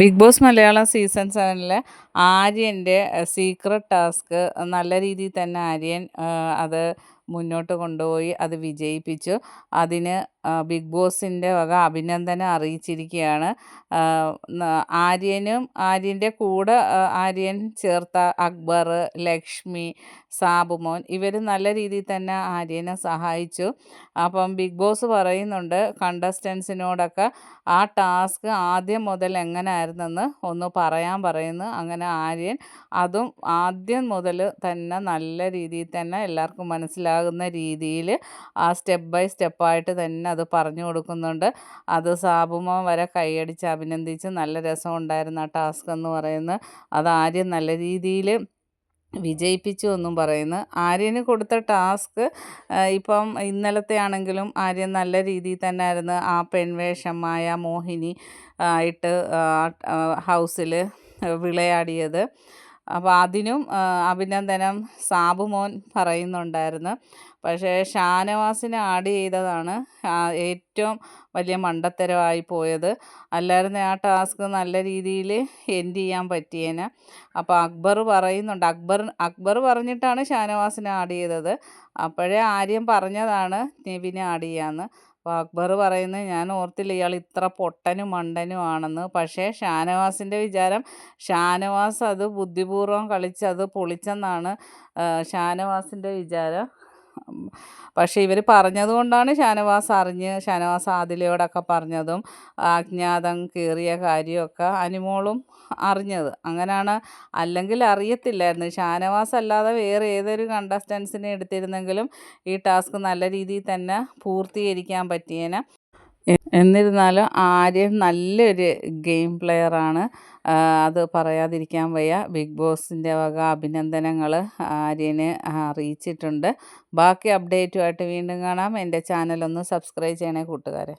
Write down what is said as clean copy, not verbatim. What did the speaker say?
Big Boss Malayalam season 7 ആര്യൻ്റെ secret task നല്ല രീതിയിൽ തന്നെ ആര്യൻ അത് മുന്നോട്ട് കൊണ്ടുപോയി അത് വിജയിപ്പിച്ചു. അതിന് ബിഗ് ബോസിൻ്റെ വക അഭിനന്ദനം അറിയിച്ചിരിക്കുകയാണ്. ആര്യൻ്റെ കൂടെ ആര്യൻ ചേർത്ത അക്ബർ, ലക്ഷ്മി, സാബുമോൻ ഇവർ നല്ല രീതിയിൽ തന്നെ ആര്യനെ സഹായിച്ചു. അപ്പം ബിഗ് ബോസ് പറയുന്നുണ്ട് കണ്ടസ്റ്റൻസിനോടൊക്കെ ആ ടാസ്ക് ആദ്യം മുതൽ എങ്ങനെയായിരുന്നെന്ന് ഒന്ന് പറയാൻ പറയുന്നു. അങ്ങനെ ആര്യൻ അതും ആദ്യം മുതൽ തന്നെ നല്ല രീതിയിൽ തന്നെ എല്ലാവർക്കും മനസ്സിലാകുന്ന രീതിയിൽ ആ സ്റ്റെപ്പ് ബൈ സ്റ്റെപ്പായിട്ട് തന്നെ അത് പറഞ്ഞു കൊടുക്കുന്നുണ്ട്. അത് സാബുമോൻ വരെ കൈയടിച്ച് അഭിനന്ദിച്ച് നല്ല രസമുണ്ടായിരുന്നു ആ ടാസ്ക് എന്ന് പറയുന്നത്. അത് ആര്യൻ നല്ല രീതിയിൽ വിജയിപ്പിച്ചു എന്നും പറയുന്നു. ആര്യന് കൊടുത്ത ടാസ്ക് ഇപ്പം ഇന്നലത്തെ ആണെങ്കിലും ആര്യൻ നല്ല രീതിയിൽ തന്നെ ആയിരുന്നു ആ പെൺവേഷം മോഹിനി ആയിട്ട് ഹൗസിൽ വിളയാടിയത്. അപ്പോൾ അതിനും അഭിനന്ദനം സാബുമോൻ പറയുന്നുണ്ടായിരുന്നു. പക്ഷേ ഷാനവാസിനെ ആഡ് ചെയ്തതാണ് ഏറ്റവും വലിയ മണ്ടത്തരമായി പോയത്. അല്ലായിരുന്നു ആ ടാസ്ക് നല്ല രീതിയിൽ എൻഡ് ചെയ്യാൻ പറ്റിയേനെ. അപ്പോൾ അക്ബർ പറയുന്നുണ്ട്, അക്ബർ പറഞ്ഞിട്ടാണ് ഷാനവാസിനെ ആഡ് ചെയ്തത്. അപ്പോഴേ ആര്യം പറഞ്ഞതാണ് നെവിനെ ആഡ് ചെയ്യാമെന്ന്. അപ്പോൾ അക്ബർ പറയുന്നത് ഞാൻ ഓർത്തില്ല ഇയാൾ ഇത്ര പൊട്ടനും മണ്ടനും ആണെന്ന്. പക്ഷേ ഷാനവാസിൻ്റെ വിചാരം ഷാനവാസ് അത് ബുദ്ധിപൂർവ്വം കളിച്ച് അത് പൊളിച്ചെന്നാണ് ഷാനവാസിൻ്റെ വിചാരം. പക്ഷേ ഇവർ പറഞ്ഞതുകൊണ്ടാണ് ഷാനവാസ് ആദിലയോടൊക്കെ പറഞ്ഞതും അജ്ഞാതം കയറിയ കാര്യമൊക്കെ അനുമോളും അറിഞ്ഞത്. അങ്ങനെയാണ്, അല്ലെങ്കിൽ അറിയത്തില്ലായിരുന്നു. ഷാനവാസ് അല്ലാതെ വേറെ ഏതൊരു കണ്ടസ്റ്റൻസിനെ എടുത്തിരുന്നെങ്കിലും ഈ ടാസ്ക് നല്ല രീതിയിൽ തന്നെ പൂർത്തീകരിക്കാൻ പറ്റിയേനെ. എന്നിരുന്നാലും ആര്യൻ നല്ലൊരു ഗെയിം പ്ലെയറാണ്, അത് പറയാതിരിക്കാൻ വയ്യ. ബിഗ് ബോസിൻ്റെ വക അഭിനന്ദനങ്ങൾ ആര്യന് അറിയിച്ചിട്ടുണ്ട്. ബാക്കി അപ്ഡേറ്റുമായിട്ട് വീണ്ടും കാണാം. എൻ്റെ ചാനലൊന്ന് സബ്സ്ക്രൈബ് ചെയ്യണേ കൂട്ടുകാരെ.